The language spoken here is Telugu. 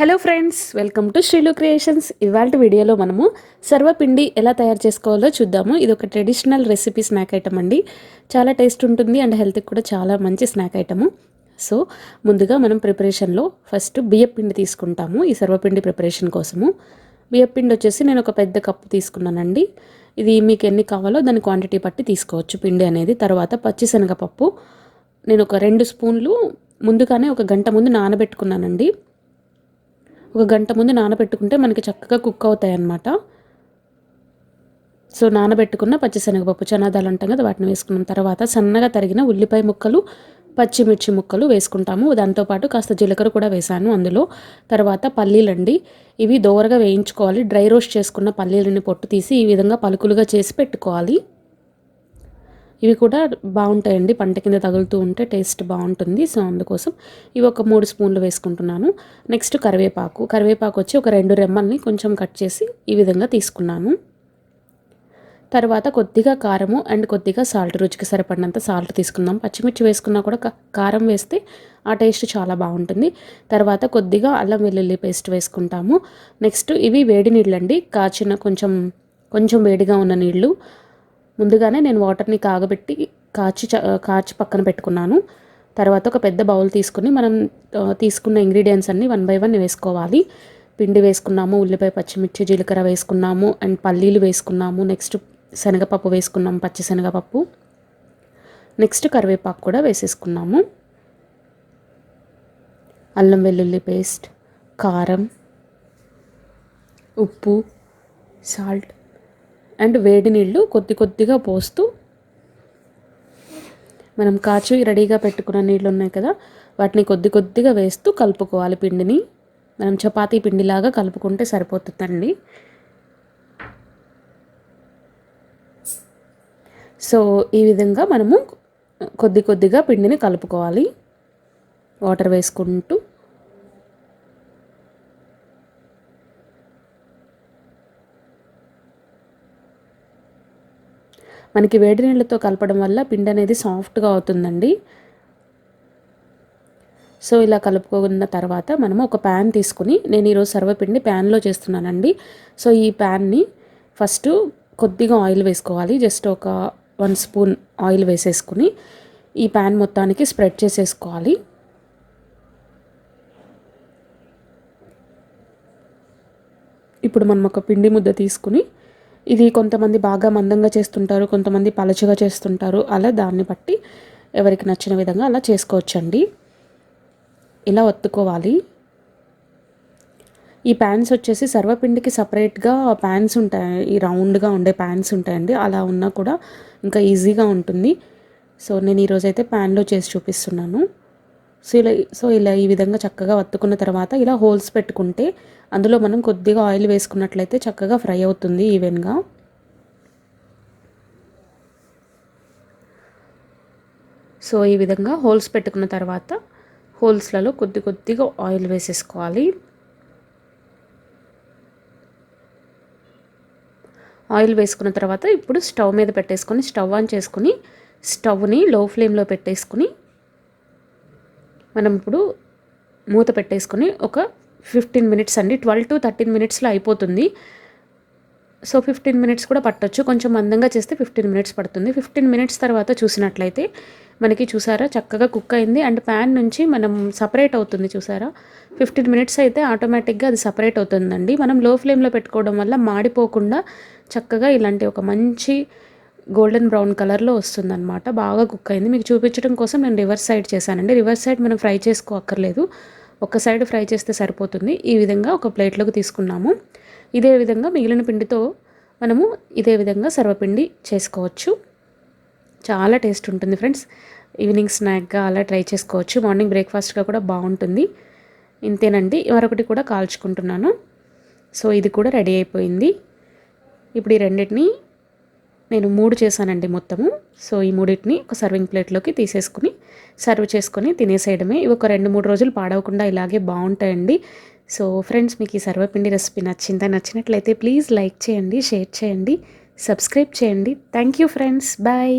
Hello friends, welcome to Srilu creations. ఇవాళ వీడియోలో మనము సర్వపిండి ఎలా తయారు చేసుకోవాలో చూద్దాము. ఇది ఒక ట్రెడిషనల్ రెసిపీ స్నాక్ ఐటమ్ అండి. చాలా టేస్ట్ ఉంటుంది అండ్ హెల్త్కి కూడా చాలా మంచి స్నాక్ ఐటము. సో ముందుగా మనం ప్రిపరేషన్లో ఫస్ట్ బియ్యపిండి తీసుకుంటాము. ఈ సర్వపిండి ప్రిపరేషన్ కోసము బియ్యపిండి వచ్చేసి నేను ఒక పెద్ద కప్పు తీసుకున్నానండి. ఇది మీకు ఎన్ని కావాలో దాని క్వాంటిటీ బట్టి తీసుకోవచ్చు పిండి అనేది. తర్వాత పచ్చిశనగపప్పు నేను ఒక 2 స్పూన్లు ముందుగానే ఒక గంట ముందు నానబెట్టుకున్నానండి. ఒక గంట ముందు నానబెట్టుకుంటే మనకి చక్కగా కుక్ అవుతాయి అన్నమాట. సో నానబెట్టుకున్న పచ్చిశనగపప్పు, చనాదాలు అంటాం కదా, వాటిని వేసుకున్నాం. తర్వాత సన్నగా తరిగిన ఉల్లిపాయ ముక్కలు, పచ్చిమిర్చి ముక్కలు వేసుకుంటాము. దాంతోపాటు కాస్త జీలకర్ర కూడా వేసాను అందులో. తర్వాత పల్లీలండి, ఇవి దోరగా వేయించుకోవాలి. డ్రై రోస్ట్ చేసుకున్న పల్లీలని పొట్టు తీసి ఈ విధంగా పలుకులుగా చేసి పెట్టుకోవాలి. ఇవి కూడా బాగుంటాయండి, పంట కింద తగులుతూ ఉంటే టేస్ట్ బాగుంటుంది. సో అందుకోసం ఇవి ఒక 3 స్పూన్లు వేసుకుంటున్నాను. నెక్స్ట్ కరివేపాకు వచ్చి ఒక 2 రెమ్మల్ని కొంచెం కట్ చేసి ఈ విధంగా తీసుకున్నాను. తర్వాత కొద్దిగా కారము అండ్ కొద్దిగా సాల్ట్, రుచికి సరిపడినంత సాల్ట్ తీసుకుందాం. పచ్చిమిర్చి వేసుకున్నా కూడా కారం వేస్తే ఆ టేస్ట్ చాలా బాగుంటుంది. తర్వాత కొద్దిగా అల్లం వెల్లుల్లి పేస్ట్ వేసుకుంటాము. నెక్స్ట్ ఇవి వేడి నీళ్ళు అండి, కాచిన కొంచెం వేడిగా ఉన్న నీళ్ళు. ముందుగానే నేను వాటర్ని కాగబెట్టి కాచి పక్కన పెట్టుకున్నాను. తర్వాత ఒక పెద్ద బౌల్ తీసుకుని మనం తీసుకున్న ఇంగ్రీడియంట్స్ అన్నీ 1 బై 1 వేసుకోవాలి. పిండి వేసుకున్నాము, ఉల్లిపాయ, పచ్చిమిర్చి, జీలకర్ర వేసుకున్నాము అండ్ పల్లీలు వేసుకున్నాము. నెక్స్ట్ శనగపప్పు వేసుకున్నాము, పచ్చిశనగపప్పు. నెక్స్ట్ కరివేపాకు కూడా వేసేసుకున్నాము. అల్లం వెల్లుల్లి పేస్ట్, కారం, ఉప్పు, సాల్ట్ అండ్ వేడి నీళ్ళు కొద్దిగా పోస్తూ మనం కాచి రెడీగా పెట్టుకున్న నీళ్ళు ఉన్నాయి కదా, వాటిని కొద్దిగా వేస్తూ కలుపుకోవాలి. పిండిని మనం చపాతీ పిండిలాగా కలుపుకుంటే సరిపోతుందండి. సో ఈ విధంగా మనము కొద్దిగా పిండిని కలుపుకోవాలి వాటర్ వేసుకుంటూ. మనకి వేడి నీళ్ళతో కలపడం వల్ల పిండి అనేది సాఫ్ట్గా అవుతుందండి. సో ఇలా కలుపుకున్న తర్వాత మనము ఒక ప్యాన్ తీసుకుని, నేను ఈరోజు సర్వపిండి ప్యాన్లో చేస్తున్నానండి. సో ఈ ప్యాన్ని ఫస్ట్ కొద్దిగా ఆయిల్ వేసుకోవాలి. జస్ట్ ఒక 1 స్పూన్ ఆయిల్ వేసేసుకుని ఈ ప్యాన్ మొత్తానికి స్ప్రెడ్ చేసేసుకోవాలి. ఇప్పుడు మనం ఒక పిండి ముద్ద తీసుకుని, ఇది కొంతమంది బాగా మందంగా చేస్తుంటారు, కొంతమంది పలచగా చేస్తుంటారు. అలా దాన్ని బట్టి ఎవరికి నచ్చిన విధంగా అలా చేసుకోవచ్చండి. ఇలా ఒత్తుకోవాలి. ఈ ప్యాన్స్ వచ్చేసి సర్వపిండికి సపరేట్గా ప్యాన్స్ ఉంటాయి, ఈ రౌండ్గా ఉండే ప్యాన్స్ ఉంటాయండి. అలా ఉన్నా కూడా ఇంకా ఈజీగా ఉంటుంది. సో నేను ఈరోజైతే ప్యాన్లో చేసి చూపిస్తున్నాను. సో ఇలా ఈ విధంగా చక్కగా వత్తుకున్న తర్వాత ఇలా హోల్స్ పెట్టుకుంటే అందులో మనం కొద్దిగా ఆయిల్ వేసుకున్నట్లయితే చక్కగా ఫ్రై అవుతుంది ఈవెన్గా. సో ఈ విధంగా హోల్స్ పెట్టుకున్న తర్వాత హోల్స్లలో కొద్దిగా ఆయిల్ వేసేసుకోవాలి. ఆయిల్ వేసుకున్న తర్వాత ఇప్పుడు స్టవ్ మీద పెట్టేసుకొని స్టవ్ ఆన్ చేసుకుని స్టవ్ని లో ఫ్లేమ్లో పెట్టేసుకుని మనం ఇప్పుడు మూత పెట్టేసుకుని ఒక 15 మినిట్స్ అండి, 12 to 13 మినిట్స్లో అయిపోతుంది. సో 15 మినిట్స్ కూడా పట్టొచ్చు, కొంచెం మందంగా చేస్తే 15 మినిట్స్ పడుతుంది. 15 మినిట్స్ తర్వాత చూసినట్లయితే మనకి చూసారా చక్కగా కుక్ అయింది అండ్ ప్యాన్ నుంచి మనం సపరేట్ అవుతుంది. చూసారా 15 మినిట్స్ అయితే ఆటోమేటిక్గా అది సపరేట్ అవుతుందండి. మనం లో ఫ్లేమ్లో పెట్టుకోవడం వల్ల మాడిపోకుండా చక్కగా ఇలాంటి ఒక మంచి గోల్డెన్ బ్రౌన్ కలర్లో వస్తుందన్నమాట. బాగా కుక్ అయింది. మీకు చూపించడం కోసం నేను రివర్స్ సైడ్ చేశానండి. రివర్స్ సైడ్ మనం ఫ్రై చేసుకోక్కర్లేదు, ఒక సైడ్ ఫ్రై చేస్తే సరిపోతుంది. ఈ విధంగా ఒక ప్లేట్లోకి తీసుకున్నాము. ఇదే విధంగా మిగిలిన పిండితో మనము ఇదే విధంగా సర్వపిండి చేసుకోవచ్చు. చాలా టేస్ట్ ఉంటుంది ఫ్రెండ్స్. ఈవినింగ్ స్నాక్గా అలా ట్రై చేసుకోవచ్చు, మార్నింగ్ బ్రేక్ఫాస్ట్గా కూడా బాగుంటుంది. ఇంతేనండి, మరొకటి కూడా కాల్చుకుంటున్నాను. సో ఇది కూడా రెడీ అయిపోయింది. ఇప్పుడు ఈ రెండింటిని నేను 3 చేశానండి మొత్తము. సో ఈ 3టిని ఒక సర్వింగ్ ప్లేట్లోకి తీసేసుకుని సర్వ్ చేసుకొని తినేసేయడమే. ఇవి ఒక 2-3 రోజులు పాడవకుండా ఇలాగే బాగుంటాయండి. సో ఫ్రెండ్స్, మీకు ఈ సర్వపిండి రెసిపీ నచ్చినట్లయితే ప్లీజ్ లైక్ చేయండి, షేర్ చేయండి, సబ్స్క్రైబ్ చేయండి. Thank you friends, bye.